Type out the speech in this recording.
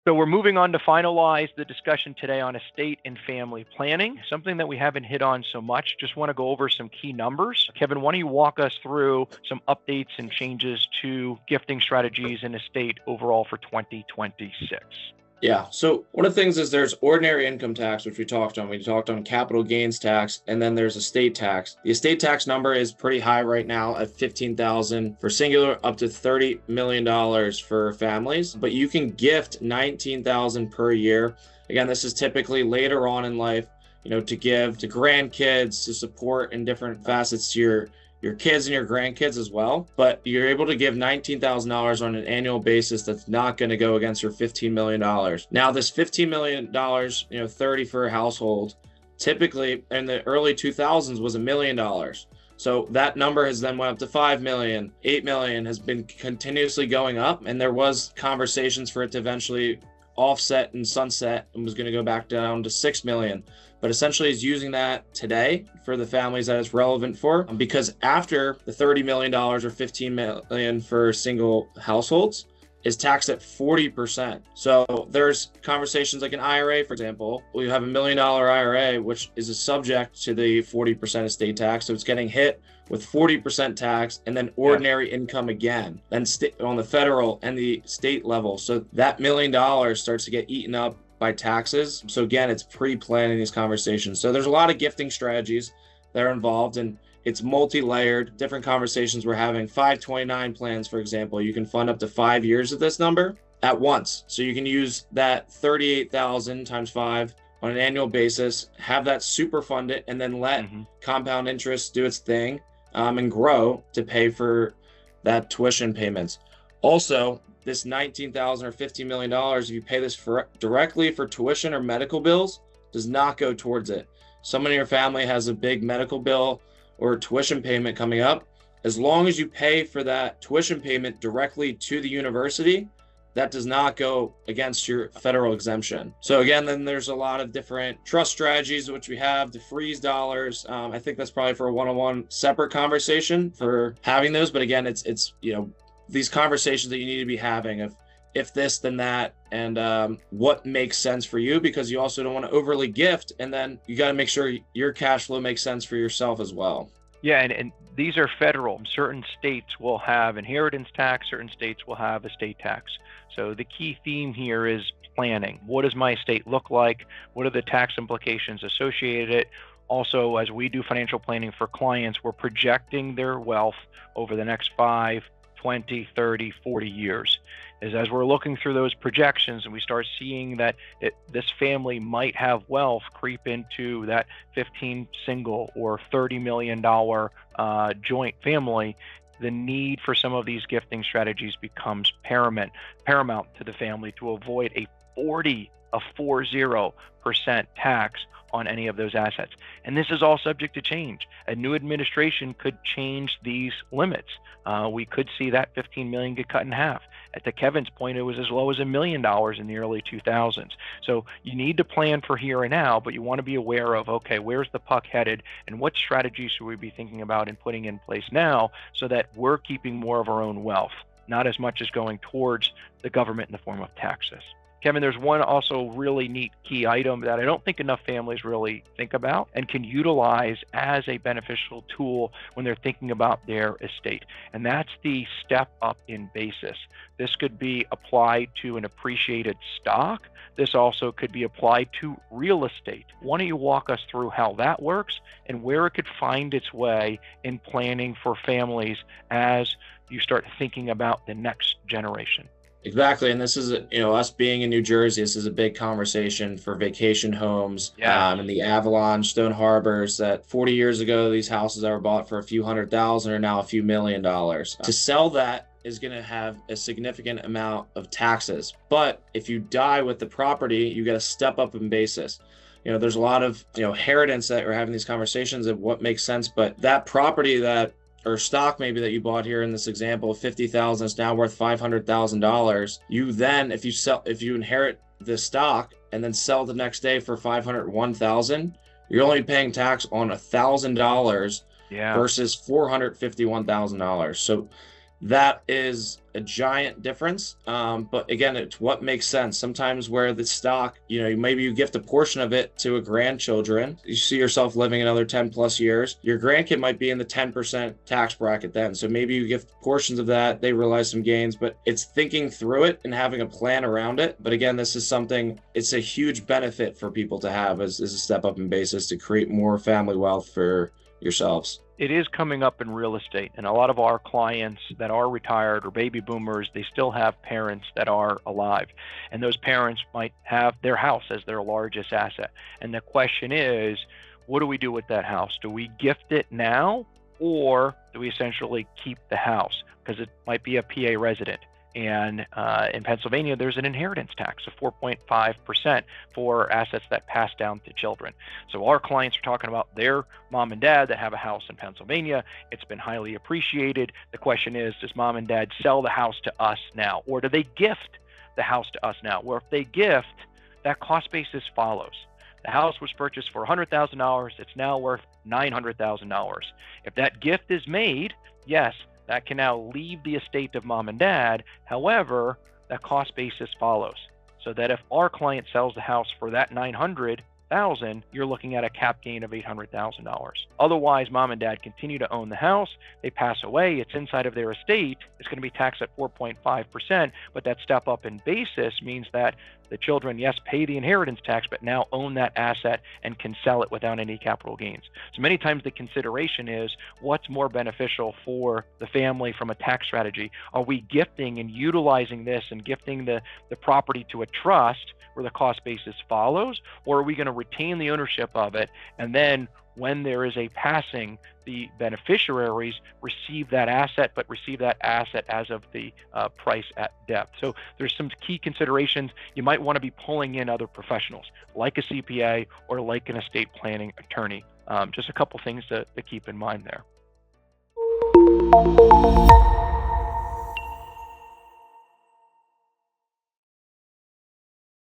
So we're moving on to finalize the discussion today on estate and family planning, something that we haven't hit on so much. Just want to go over some key numbers. Kevin, why don't you walk us through some updates and changes to gifting strategies and estate overall for 2026? Yeah. So one of the things is there's ordinary income tax, which we talked on. We talked on capital gains tax, and then there's estate tax. The estate tax number is pretty high right now at $15,000 for singular, up to $30 million for families. But you can gift $19,000 per year. Again, this is typically later on in life, to give to grandkids, to support in different facets to your kids and your grandkids as well. But you're able to give $19,000 on an annual basis. That's not going to go against your $15 million. Now, this $15 million, 30 for a household, typically in the early 2000s was $1 million. So that number has then went up to 5 million, 8 million, has been continuously going up. And there was conversations for it to eventually offset and sunset and was going to go back down to 6 million. But essentially is using that today for the families that it's relevant for, because after the $30 million or $15 million for single households is taxed at 40%. So there's conversations like an IRA, for example. We have $1 million IRA, which is a subject to the 40% estate tax. So it's getting hit with 40% tax and then ordinary income again, then on the federal and the state level. So that $1 million starts to get eaten up by taxes. So again, it's pre-planning these conversations. So there's a lot of gifting strategies that are involved, and it's multi-layered, different conversations we're having. 529 plans, for example, you can fund up to 5 years of this number at once. So you can use that 38,000 times 5 on an annual basis, have that super fund it, and then let compound interest do its thing and grow to pay for that tuition payments. Also, this $19,000 or $15 million, if you pay this directly for tuition or medical bills, does not go towards it. Someone in your family has a big medical bill or tuition payment coming up. As long as you pay for that tuition payment directly to the university, that does not go against your federal exemption. So again, then there's a lot of different trust strategies, which we have to freeze dollars. I think that's probably for a one-on-one separate conversation for having those. But again, it's these conversations that you need to be having of if this, then that, and what makes sense for you, because you also don't want to overly gift. And then you got to make sure your cash flow makes sense for yourself as well. Yeah, and these are federal. Certain states will have inheritance tax, certain states will have estate tax. So the key theme here is planning. What does my estate look like? What are the tax implications associated? Also, as we do financial planning for clients, we're projecting their wealth over the next 5, 20, 30, 40 years. As we're looking through those projections and we start seeing that this family might have wealth creep into that 15 single or $30 million joint family, the need for some of these gifting strategies becomes paramount to the family to avoid a 40% tax on any of those assets. And this is all subject to change. A new administration could change these limits. We could see that 15 million get cut in half. To Kevin's point, it was as low as $1 million in the early 2000s. So you need to plan for here and now, but you want to be aware of, okay, where's the puck headed and what strategies should we be thinking about and putting in place now so that we're keeping more of our own wealth, not as much as going towards the government in the form of taxes. Kevin, there's one also really neat key item that I don't think enough families really think about and can utilize as a beneficial tool when they're thinking about their estate. And that's the step up in basis. This could be applied to an appreciated stock. This also could be applied to real estate. Why don't you walk us through how that works and where it could find its way in planning for families as you start thinking about the next generation? Exactly. And this is, us being in New Jersey, this is a big conversation for vacation homes and the Avalon, Stone Harbors, that 40 years ago, these houses that were bought for a few $100,000 are now a few $1 million. To sell that is going to have a significant amount of taxes. But if you die with the property, you get a step up in basis. There's a lot of, inheritance that we're having these conversations of what makes sense. But that property or stock maybe that you bought here in this example of $50,000 is now worth $500,000. You then, if you inherit the stock and then sell the next day for $501,000, you're only paying tax on $1,000 versus $451,000. So that is a giant difference. But again, it's what makes sense. Sometimes where the stock, maybe you gift a portion of it to a grandchildren, you see yourself living another 10 plus years, your grandkid might be in the 10% tax bracket then. So maybe you gift portions of that, they realize some gains, but it's thinking through it and having a plan around it. But again, this is something, it's a huge benefit for people to have as a step up in basis to create more family wealth for yourselves. It is coming up in real estate, and a lot of our clients that are retired or baby boomers, they still have parents that are alive, and those parents might have their house as their largest asset. And the question is, what do we do with that house? Do we gift it now, or do we essentially keep the house? Because it might be a PA resident. And in Pennsylvania, there's an inheritance tax of 4.5% for assets that pass down to children. So our clients are talking about their mom and dad that have a house in Pennsylvania. It's been highly appreciated. The question is, does mom and dad sell the house to us now, or do they gift the house to us now? Well, if they gift, that cost basis follows. The house was purchased for $100,000. It's now worth $900,000. If that gift is made, yes, that can now leave the estate of mom and dad. However, that cost basis follows. So that if our client sells the house for that $900,000, you're looking at a cap gain of $800,000. Otherwise, mom and dad continue to own the house. They pass away. It's inside of their estate. It's going to be taxed at 4.5%. But that step up in basis means that the children, yes, pay the inheritance tax, but now own that asset and can sell it without any capital gains. So many times the consideration is, what's more beneficial for the family from a tax strategy? Are we gifting and utilizing this and gifting the property to a trust where the cost basis follows? Or are we going to retain the ownership of it, and then when there is a passing, the beneficiaries receive that asset, but receive that asset as of the price at death? So there's some key considerations. You might want to be pulling in other professionals, like a CPA or like an estate planning attorney. Just a couple things to keep in mind there.